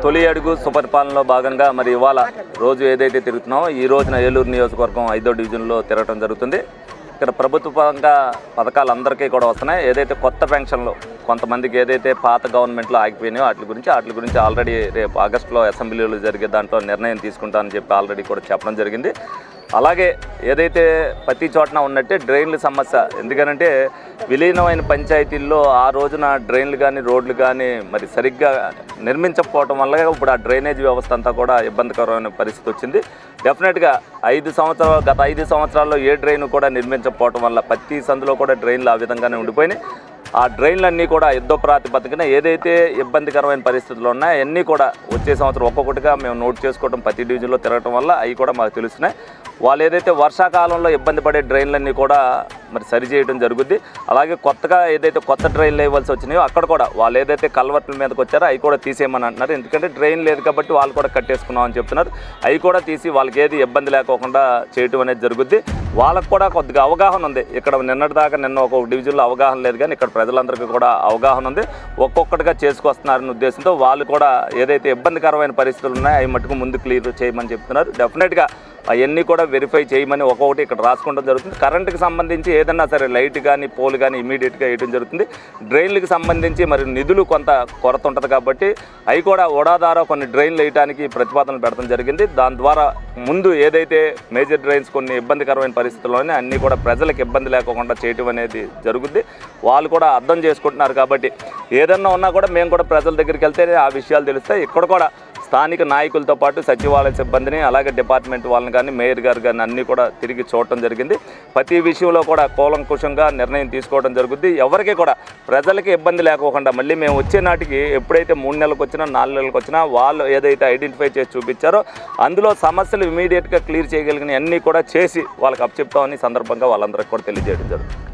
తొలి అడుగు సుపరిపాలనలో భాగంగా మరి ఇవాళ రోజు ఏదైతే తిరుగుతున్నామో ఈ రోజున ఏలూరు నియోజకవర్గం 5వ డివిజన్లో తిరగడం జరుగుతుంది. ఇక్కడ ప్రభుత్వంగా పథకాలు అందరికీ కూడా వస్తున్నాయి. ఏదైతే కొత్త పెన్షన్లు కొంతమందికి ఏదైతే పాత గవర్నమెంట్లో ఆగిపోయినాయో వాటి గురించి ఆల్రెడీ రేపు ఆగస్టులో అసెంబ్లీలో జరిగే దాంట్లో నిర్ణయం తీసుకుంటానని చెప్పి ఆల్రెడీ కూడా చెప్పడం జరిగింది. అలాగే ఏదైతే ప్రతి చోటన ఉన్నట్టే డ్రైన్ల సమస్య, ఎందుకనంటే విలీనమైన పంచాయతీల్లో ఆ రోజున డ్రైన్లు కానీ రోడ్లు కానీ మరి సరిగ్గా నిర్మించకపోవడం వల్ల ఇప్పుడు ఆ డ్రైనేజ్ వ్యవస్థ అంతా కూడా ఇబ్బందికరమైన పరిస్థితి వచ్చింది. డెఫినెట్గా గత 5 సంవత్సరాల్లో ఏ డ్రైన్ కూడా నిర్మించకపోవడం వల్ల ప్రతి సందులో కూడా డ్రైన్లు ఆ విధంగానే ఉండిపోయినాయి. ఆ డ్రైన్లన్నీ కూడా యుద్ధ ప్రాతిపదికన ఏదైతే ఇబ్బందికరమైన పరిస్థితులు ఉన్నాయో అవన్నీ కూడా వచ్చే సంవత్సరం ఒక్కొక్కటిగా మేము నోట్ చేసుకోవడం, ప్రతి డివిజన్లో తిరగడం వల్ల అవి కూడా మాకు తెలుస్తున్నాయి. వాళ్ళు ఏదైతే వర్షాకాలంలో ఇబ్బంది పడే డ్రైన్లన్నీ కూడా మరి సరిచేయడం జరుగుద్ది. అలాగే కొత్తగా ఏదైతే కొత్త డ్రైన్లు వేయవలసి వచ్చినాయో అక్కడ కూడా వాళ్ళు ఏదైతే కల్వర్ట్ల మీదకి వచ్చారో అవి కూడా తీసేయమని అంటున్నారు. ఎందుకంటే డ్రైన్ లేదు కాబట్టి వాళ్ళు కూడా కట్టేసుకున్నామని చెప్తున్నారు. అవి కూడా తీసి వాళ్ళకి ఏది ఇబ్బంది లేకోకుండా చేయటం అనేది జరుగుద్ది. వాళ్ళకు కూడా కొద్దిగా అవగాహన ఉంది. ఇక్కడ నిన్న ఒక డివిజన్లో అవగాహన లేదు, కానీ ఇక్కడ ప్రజలందరికీ కూడా అవగాహన ఉంది. ఒక్కొక్కటిగా చేసుకొస్తున్నారనే ఉద్దేశంతో వాళ్ళు కూడా ఏదైతే ఇబ్బందికరమైన పరిస్థితులు ఉన్నాయో అవి మటుకు ముందు క్లియర్ చేయమని చెప్తున్నారు. డెఫినెట్గా అవన్నీ కూడా వెరిఫై చేయమని ఒక్కొక్కటి ఇక్కడ రాసుకోవడం జరుగుతుంది. కరెంటుకి సంబంధించి ఏదన్నా సరే లైట్ కానీ పోల్ కానీ ఇమీడియట్గా వేయడం జరుగుతుంది. డ్రైన్లకు సంబంధించి మరి నిధులు కొంత కొరత ఉంటుంది కాబట్టి అవి కూడా ద్వారా కొన్ని డ్రైన్లు వేయడానికి ప్రతిపాదనలు పెడతాం జరిగింది. దాని ద్వారా ముందు ఏదైతే మేజర్ డ్రైన్స్ కొన్ని ఇబ్బందికరమైన పరిస్థితుల్లోనే అన్నీ కూడా ప్రజలకు ఇబ్బంది లేకుండా చేయటం అనేది జరుగుద్ది. వాళ్ళు కూడా అర్థం చేసుకుంటున్నారు కాబట్టి ఏదన్నా ఉన్నా కూడా మేము కూడా ప్రజల దగ్గరికి వెళ్తే ఆ విషయాలు తెలుస్తాయి. ఇక్కడ కూడా స్థానిక నాయకులతో పాటు సచివాలయ సిబ్బందిని, అలాగే డిపార్ట్మెంట్ వాళ్ళని కానీ మేయర్ గారు కానీ అన్నీ కూడా తిరిగి చూడటం జరిగింది. ప్రతి విషయంలో కూడా కూలంకుషంగా నిర్ణయం తీసుకోవడం జరుగుద్ది. ఎవరికి కూడా ప్రజలకి ఇబ్బంది లేకోకుండా మళ్ళీ మేము వచ్చే నాటికి ఎప్పుడైతే 3 నెలలకు వచ్చినా 4 నెలలకు వచ్చినా వాళ్ళు ఏదైతే ఐడెంటిఫై చేసి చూపించారో అందులో సమస్యలు ఇమీడియట్గా క్లియర్ చేయగలిగిన అన్నీ కూడా చేసి వాళ్ళకి అప్పచెప్తామని సందర్భంగా వాళ్ళందరికీ కూడా తెలియజేయడం జరుగుతుంది.